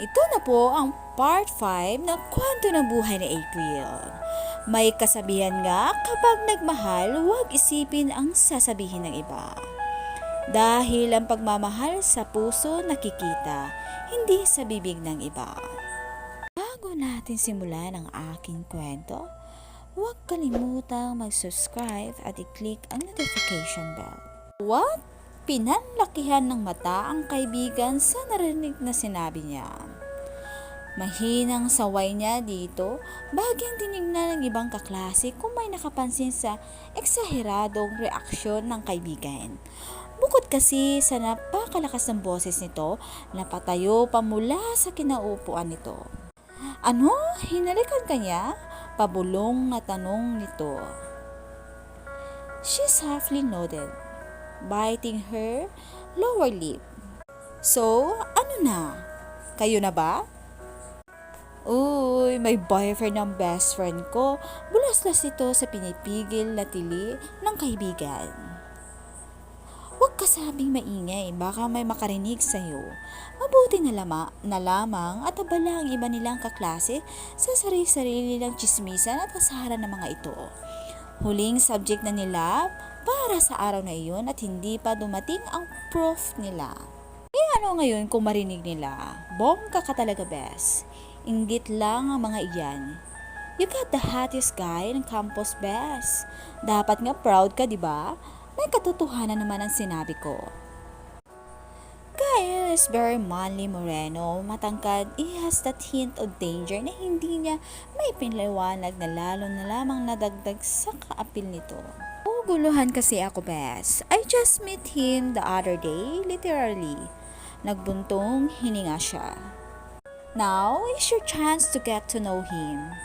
Ito na po ang part 5 ng Kwento ng Buhay ni April. May kasabihan nga, kapag nagmahal, huwag isipin ang sasabihin ng iba. Dahil ang pagmamahal sa puso nakikita, hindi sa bibig ng iba. Bago natin simulan ang aking kwento, huwag kalimutang mag-subscribe at i-click ang notification bell. What? Pinanlakihan ng mata ang kaibigan sa narinig na sinabi niya. Mahinang saway niya dito, bagyang tinignan ng ibang kaklase kung may nakapansin sa eksaheradong reaksyon ng kaibigan. Bukod kasi sa napakalakas ng boses nito, napatayo pa mula sa kinaupuan nito. Ano? Hinalikan ka niya? Pabulong na tanong nito. She softly nodded, biting her lower lip. So, ano na? Kayo na ba? Uy, may boyfriend ng best friend ko. Bulaslas ito sa pinipigil na tili ng kaibigan. Huwag ka sabing maingay, baka may makarinig sa'yo. Mabuti na lamang at abala ang iba nilang kaklase sa sarili-sarili nilang chismisan at kasaharan ng mga ito. Huling subject na nila para sa araw na iyon at hindi pa dumating ang proof nila. Ano ngayon kung marinig nila? Bongga ka talaga, bes. Inggit lang ang mga iyan. You got the hottest guy ng campus, bes. Dapat nga proud ka, di ba? May katotohanan naman ang sinabi ko. Guy is very manly moreno, matangkad. He has that hint of danger na hindi niya may pinaliwanag na lalo na lamang nadagdag sa kaapil nito. Guluhan kasi ako, bes. I just met him the other day, literally. Nagbuntong hininga siya. Now is your chance to get to know him.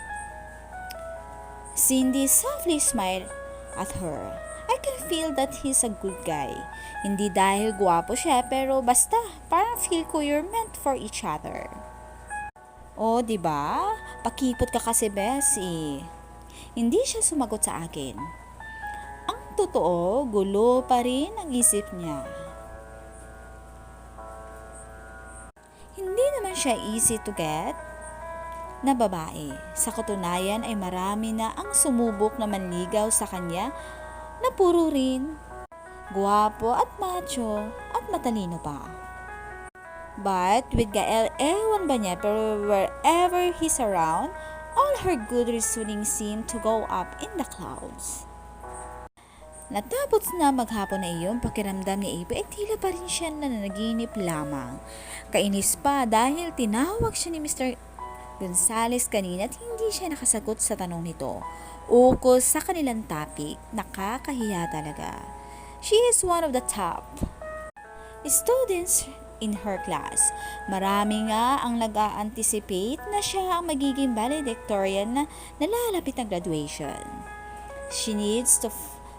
Cindy softly smiled at her. I can feel that he's a good guy. Hindi dahil gwapo siya, pero basta, parang feel ko you're meant for each other. Oh, diba? Pakipot ka kasi, Bessie. Hindi siya sumagot sa akin. Ang totoo, gulo pa rin ang isip niya. Hindi naman siya easy to get na babae. Sa katunayan ay marami na ang sumubok na manligaw sa kanya na puro rin guwapo at macho at matalino pa. But with Gael, ewan ba niya, pero wherever he's around, all her good reasoning seemed to go up in the clouds. Natapos na maghapon na iyon, pakiramdam ni April ay tila pa rin siya na nanaginip lamang. Kainis pa dahil tinawag siya ni Mr. Gonzales kanina at hindi siya nakasagot sa tanong nito. Ukol sa kanilang topic, nakakahiya talaga. She is one of the top students in her class. Marami nga ang nag-a-anticipate na siya ang magiging valedictorian na nalalapit ng graduation. She needs to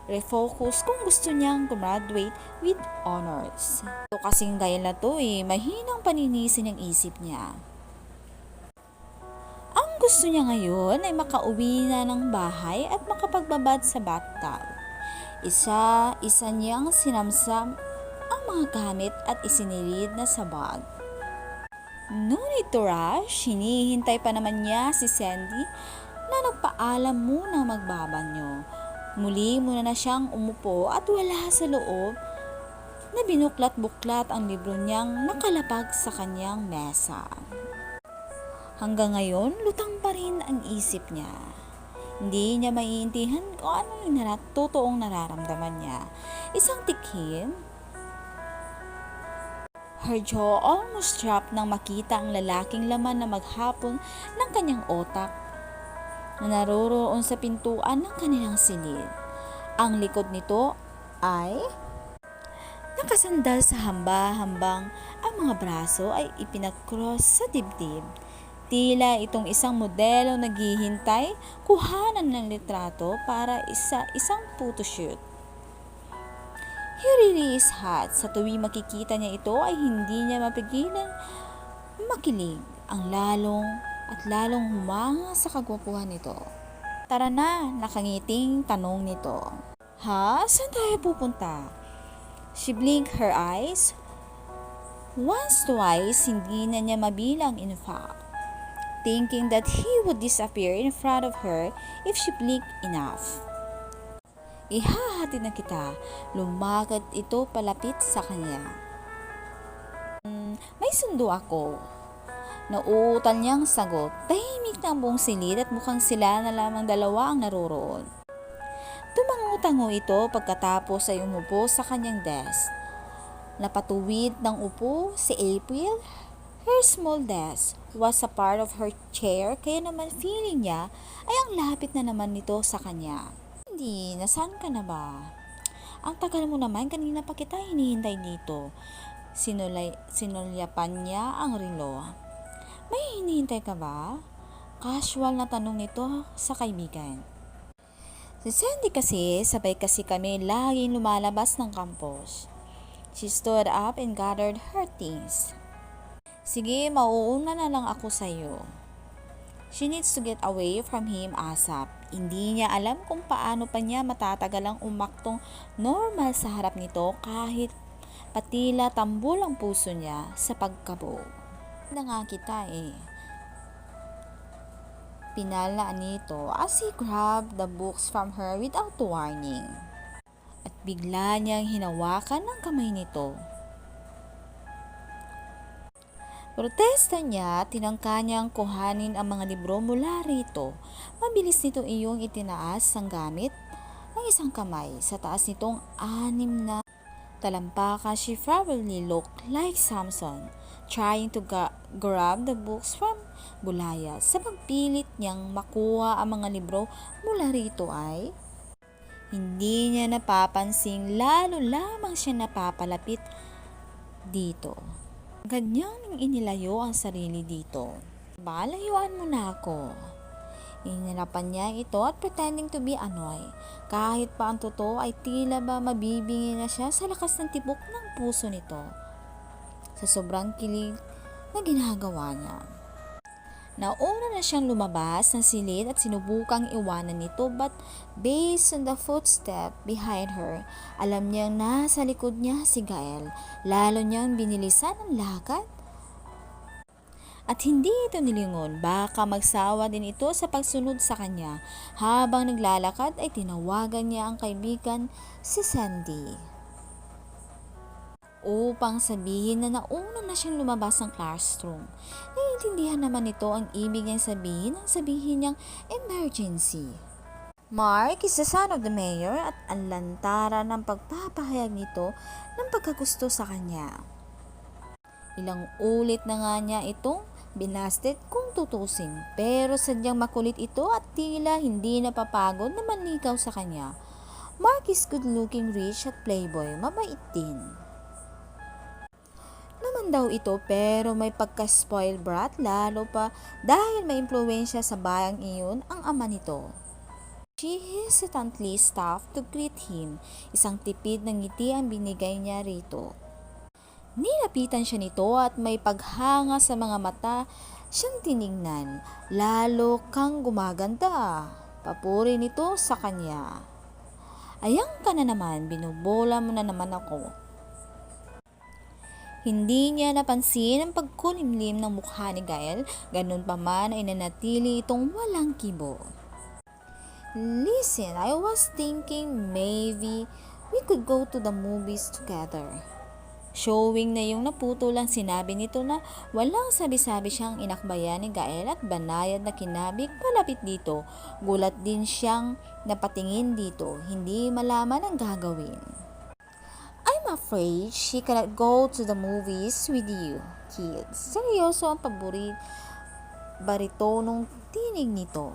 refocus kung gusto niyang graduate with honors. Ito kasing dahil na to mahinang paninisin ang isip niya. Ang gusto niya ngayon ay makauwi na ng bahay at makapagbabad sa bathtub. Isa niyang sinamsam ang mga gamit at isinilid na sa bag. No need to rush, hinihintay pa naman niya si Sandy na nagpaalam muna magbabanyo. Muli muna na siyang umupo at wala sa loob na binuklat-buklat ang libro niyang nakalapag sa kanyang mesa. Hanggang ngayon, lutang pa rin ang isip niya. Hindi niya maiintindihan kung ano yung totoong nararamdaman niya. Isang tikim, her jaw almost dropped nang makita ang lalaking laman na maghapon ng kanyang otak na naroroon sa pintuan ng kanilang silid. Ang likod nito ay nakasandal sa hamba-hambang, ang mga braso ay ipinakross sa dibdib. Tila itong isang modelo naghihintay kuhanan ng litrato para isang photoshoot. He really is hot. Sa tuwing makikita niya ito ay hindi niya mapigilan makilig ang lalong humanga sa kagwapuhan nito. Tara na, nakangiting tanong nito. Ha? Saan tayo pupunta? She blinked her eyes Once, twice, hindi na niya mabilang in fact, thinking that he would disappear in front of her if she blinked enough. Ihahatid na kita, lumakad ito palapit sa kanya. May sundo ako. Nauutal niyang sagot, tahimik na ang buong silid at mukhang sila na lamang dalawa ang naroroon. Tumango-tango ito pagkatapos ay umupo sa kanyang desk. Napatuwid ng upo si April. Her small desk was a part of her chair kaya naman feeling niya ay ang lapit na naman nito sa kanya. Hindi, nasaan ka na ba? Ang tagal mo naman, kanina pa kita hinihintay dito. Sinulyapan niya ang relo. May hinihintay ka ba? Casual na tanong nito sa kaibigan. Si Sandy kasi, sabay kasi kami laging lumalabas ng campus. She stood up and gathered her things. Sige, mauuna na lang ako sa'yo. She needs to get away from him ASAP. Hindi niya alam kung paano pa niya matatagalang umaktong normal sa harap nito kahit patila tambol ang puso niya sa pagkabo. Na nga kita Pinalaan nito as he grabbed the books from her without warning. At bigla niyang hinawakan ng kamay nito. Protesta niya, tinangka niyang kuhanin ang mga libro mula rito. Mabilis nito iyong itinaas ang gamit ng isang kamay. Sa taas nitong 6 na talampakan. She probably looked like Samson, trying to grab the books from bulaya. Sa pagpilit niyang makuha ang mga libro mula rito ay hindi niya napapansing lalo lamang siya napapalapit dito. Ganyang inilayo ang sarili dito. Layuan mo na ako. Inirapan niya ito at pretending to be annoyed. Kahit pa ang totoo ay tila ba mabibingi na siya sa lakas ng tibok ng puso nito. Sa sobrang kilig na ginagawa niya. Nauna na siyang lumabas ng silid at sinubukang iwanan nito but based on the footstep behind her, alam niyang nasa likod niya si Gael. Lalo niyang binilisan ang lakad. At hindi ito nilingon, baka magsawa din ito sa pagsunod sa kanya. Habang naglalakad ay tinawagan niya ang kaibigan si Sandy upang sabihin na nauna na siyang lumabas ng classroom. Naiintindihan naman nito ang ibig niyang sabihin nang sabihin niyang emergency. Mark is the son of the mayor at ang lantara ng pagpapahayag nito ng pagkagusto sa kanya. Ilang ulit na nga niya itong binasted kung tutusin, pero sadyang makulit ito at tila hindi napapagod na manligaw sa kanya. Mark is good looking, rich at playboy, mabait din naman daw ito, pero may pagka-spoiled brat lalo pa dahil may impluwensya sa bayang iyon ang ama nito. She hesitantly stopped to greet him. Isang tipid ng ngiti ang binigay niya rito. Nilapitan siya nito at may paghanga sa mga mata siyang tiningnan. Lalo kang gumaganda. Papuri nito sa kanya. Ayang ka na naman, binubola mo na naman ako. Hindi niya napansin ang pagkulimlim ng mukha ni Gael, ganun pa man ay nanatili itong walang kibo. Listen, I was thinking maybe we could go to the movies together. Showing na yung naputulang sinabi nito na walang sabi-sabi siyang inakbayan ni Gael at banayad na kinabig palapit dito. Gulat din siyang napatingin dito, hindi malaman ang gagawin. I'm afraid she cannot go to the movies with you, kids. Seryoso ang baritonong tinig nito.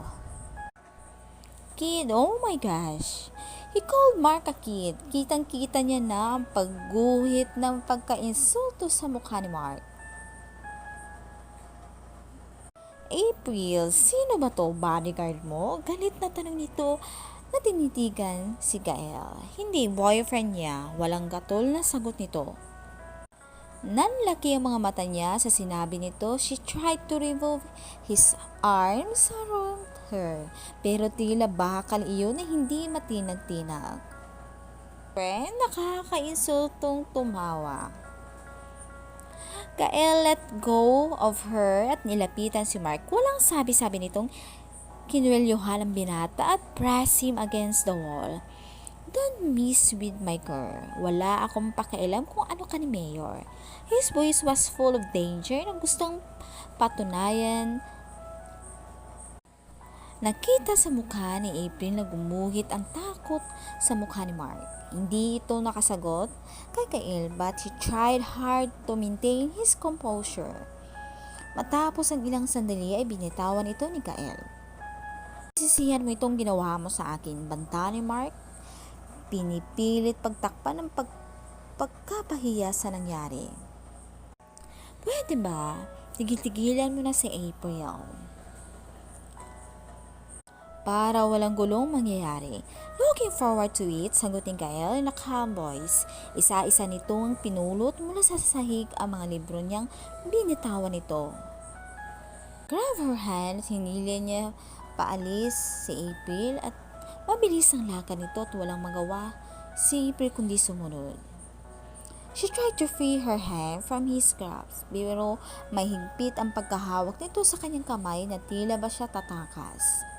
Kid, oh my gosh. He called Mark a kid. Kitang-kita niya na ang pagguhit ng pagka-insulto sa mukha ni Mark. April, sino ba to? Bodyguard mo? Galit na tanong nito na tinitigan si Gael. Hindi, boyfriend niya. Walang gatol na sagot nito. Nanlaki ang mga mata niya sa sinabi nito. She tried to revolve his arms around her. Pero tila bakal iyon na hindi matinag-tinag. Friend, nakakainsultong tumawa. Gael let go of her at nilapitan si Mark. Walang sabi-sabi nitong kinwelyohan ang binata at press him against the wall. Don't mess with my girl. Wala akong pakialam kung ano ka ni Mayor. His voice was full of danger na gustong patunayan. Nakita sa mukha ni April na gumuhit ang takot sa mukha ni Mark. Hindi ito nakasagot kay Gael but he tried hard to maintain his composure. Matapos ang ilang sandali ay binitawan ito ni Gael. Sisihan mo itong ginawa mo sa akin, banta ni Mark. Pinipilit pagtakpan ng pagkapahiya sa nangyari. Pwede ba? Tigil-tigilan mo na si April. Para walang gulong mangyayari. Looking forward to it, sagutin Gael na calm voice. Isa-isa nitong pinulot mula sa sahig ang mga libro niyang binitawan nito. Grab her hand, hinili niya paalis si April at mabilis ang lakad nito at walang magawa si April kundi sumunod. She tried to free her hand from his grasp, pero may higpit ang pagkahawak nito sa kanyang kamay na tila ba siya tatakas.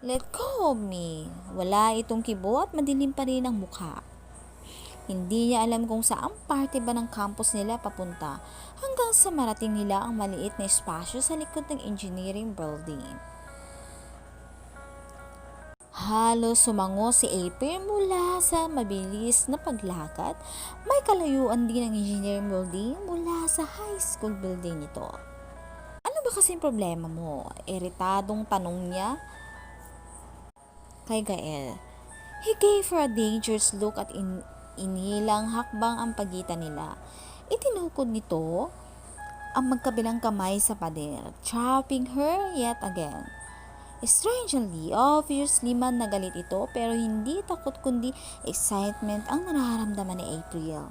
Let go of me. Wala itong kibo at madilim pa rin ang mukha. Hindi niya alam kung saan parte ba ng campus nila papunta hanggang sa marating nila ang maliit na espasyo sa likod ng engineering building. Halos sumango si April mula sa mabilis na paglakad. May kalayuan din ang engineering building mula sa high school building nito. Ano ba kasing problema mo? Iritadong tanong niya kay Gael. He gave her a dangerous look at inilang hakbang ang pagitan nila. Itinukod nito ang magkabilang kamay sa pader, trapping her yet again. Strangely, obviously man nagalit ito pero hindi takot kundi excitement ang nararamdaman ni April.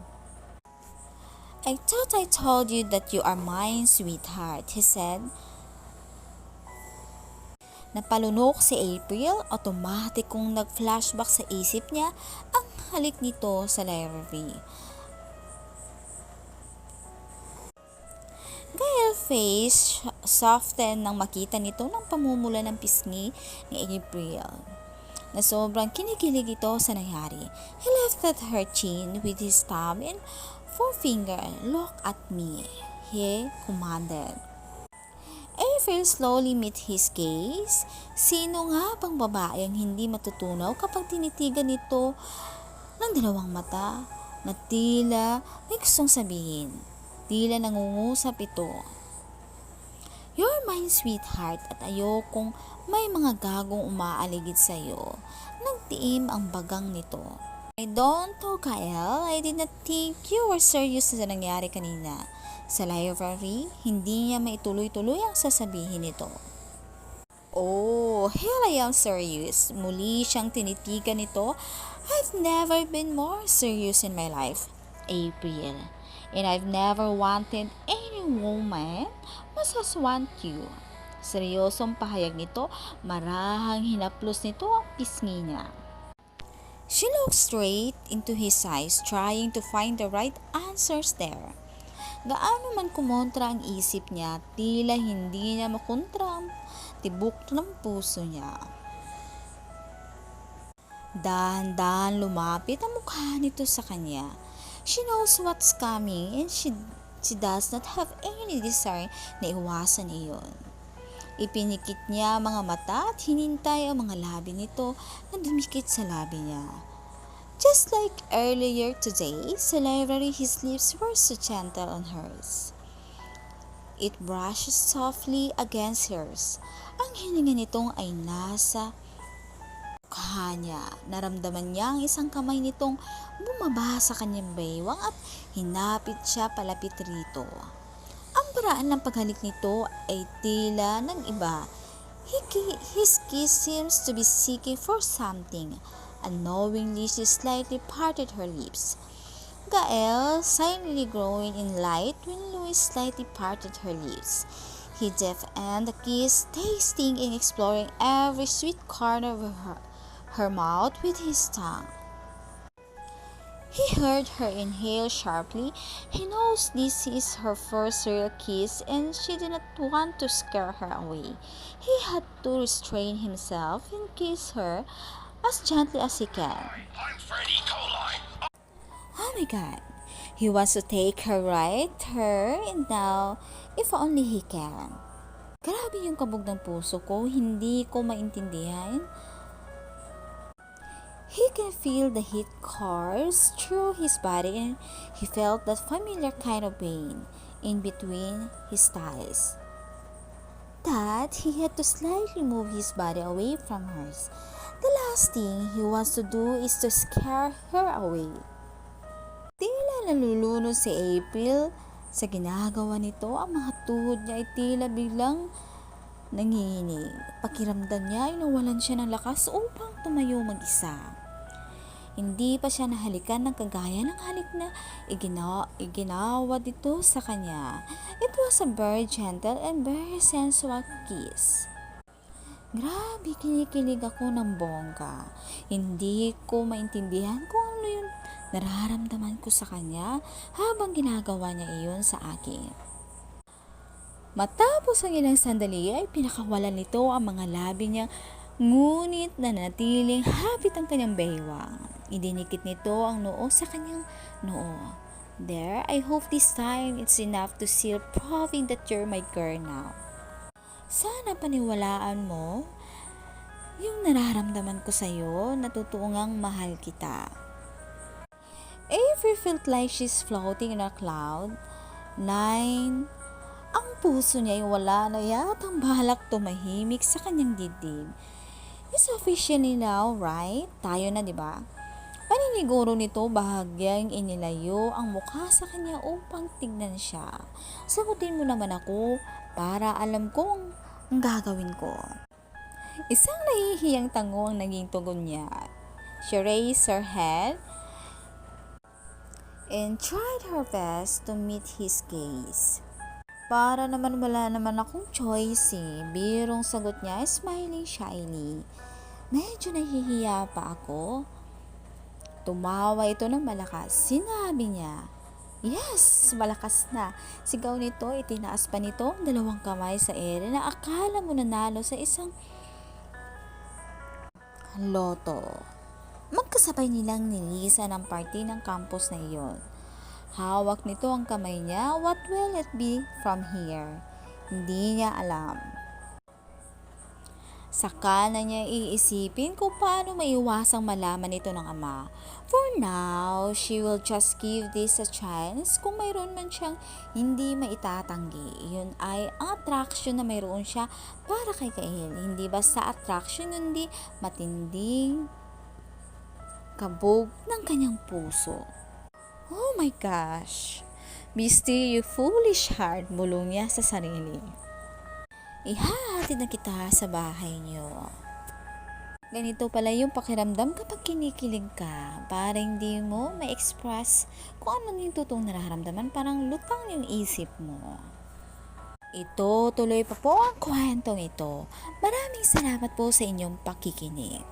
I thought I told you that you are mine, sweetheart, he said. Napalunok si April, automatic kung nag-flashback sa isip niya ang halik nito sa library. Gael face soften nang makita nito ng pamumula ng pisngi ni April. Na sobrang kinikilig ito sa nangyari. He lifted her chin with his thumb and forefinger. Look at me, he commanded. April slowly met his gaze. Sino nga bang babae ang hindi matutunaw kapag tinitigan nito ng dalawang mata na tila may gustong sabihin? Tila nangungusap ito. You're mine, sweetheart, at ayokong may mga gagong umaaligid sa iyo. Nagtiim ang bagang nito. I don't know, Gael. I did not think you were serious sa nangyari kanina. Sa library, hindi niya maituloy-tuloy ang sasabihin nito. Oh, here I am serious. Muli siyang tinitigan nito. I've never been more serious in my life, April. And I've never wanted any woman mas want you. Seryosong pahayag nito, marahang hinaplos nito ang pisngi niya. She looked straight into his eyes, trying to find the right answers there. Gaano man kumontra ang isip niya, tila hindi niya makontra ang tibok ng puso niya. Dahan-dahan lumapit ang mukha nito sa kanya. She knows what's coming and she does not have any desire na iwasan iyon. Ipinikit niya ang mga mata at hinintay ang mga labi nito na dumikit sa labi niya. Just like earlier today, sa library his lips were so gentle on hers. It brushed softly against hers. Ang hininga nitong ay nasa mukha niya. Naramdaman niya ang isang kamay nitong bumaba sa kanyang baywang at hinapit siya palapit rito. Ang paraan ng paghalik nito ay tila ng iba. His kiss seems to be seeking for something. Unknowingly, she slightly parted her lips. Gael silently growing in light when Louis slightly parted her lips. He deepened the kiss, tasting and exploring every sweet corner of her mouth with his tongue. He heard her inhale sharply. He knows this is her first real kiss and she did not want to scare her away. He had to restrain himself and kiss her as gently as he can. I'm Freddy Coline. Oh my god. He wants to take her right, her, and now, if only he can. Grabe yung kabog ng puso ko, hindi ko maintindihan. He can feel the heat course through his body and he felt that familiar kind of pain in between his thighs. That he had to slightly move his body away from hers. The last thing he wants to do is to scare her away. Tila nalulunod si April sa ginagawa nito. Ang mga tuhod niya ay tila biglang nanginginig. Pakiramdam niya ay nawalan siya ng lakas upang tumayo mag-isa. Hindi pa siya nahalikan ng kagaya ng halik na iginawa dito sa kanya. It was a very gentle and very sensual kiss. Grabe, kinikilig ako ng bongga. Hindi ko maintindihan kung ano yung nararamdaman ko sa kanya habang ginagawa niya iyon sa akin. Matapos ang ilang sandali ay pinakawalan nito ang mga labi niya, ngunit nanatiling hapit ang kanyang baywang. Idinikit nito ang noo sa kanyang noo. There, I hope this time it's enough to seal proving that you're my girl now. Sana paniwalaan mo yung nararamdaman ko sa'yo, natutuungang mahal kita. Avery felt like she's floating in a cloud nine. Ang puso niya ay wala na yatang balak tumahimik sa kanyang dibdib. It's officially now, right? Tayo na, di ba? Paniniguro nito bahagyang inilayo ang mukha sa kanya upang tignan siya. Sagutin mo naman ako para alam ko ang gagawin ko. Isang nahihiyang tango ang naging tugon niya. She raised her head and tried her best to meet his gaze. Para naman wala naman akong choice eh. Birong sagot niya, smiling shyly. Medyo nahihiya pa ako. Tumawa ito ng malakas. Sinabi niya, yes, malakas na. Sigaw nito, itinaas pa nito ang dalawang kamay sa ere na akala mo nanalo sa isang loto. Magkasabay nilang nilisan ang party ng campus na iyon. Hawak nito ang kamay niya. What will it be from here? Hindi niya alam. Saka na niya iisipin kung paano maiwasang malaman ito ng ama. For now, she will just give this a chance. Kung mayroon man siyang hindi maitatanggi, yun ay ang attraction na mayroon siya para kay Kael. Hindi basta attraction, hindi matinding kabog ng kanyang puso. Oh my gosh! Be still, you foolish heart, bulong niya sa sarili. Ihahatid na kita sa bahay niyo. Ganito pala yung pakiramdam kapag kinikilig ka. Para hindi mo ma-express kung ano yung totoong nararamdaman. Parang lutang yung isip mo. Ito, tuloy pa po ang kwentong ito. Maraming salamat po sa inyong pakikinig.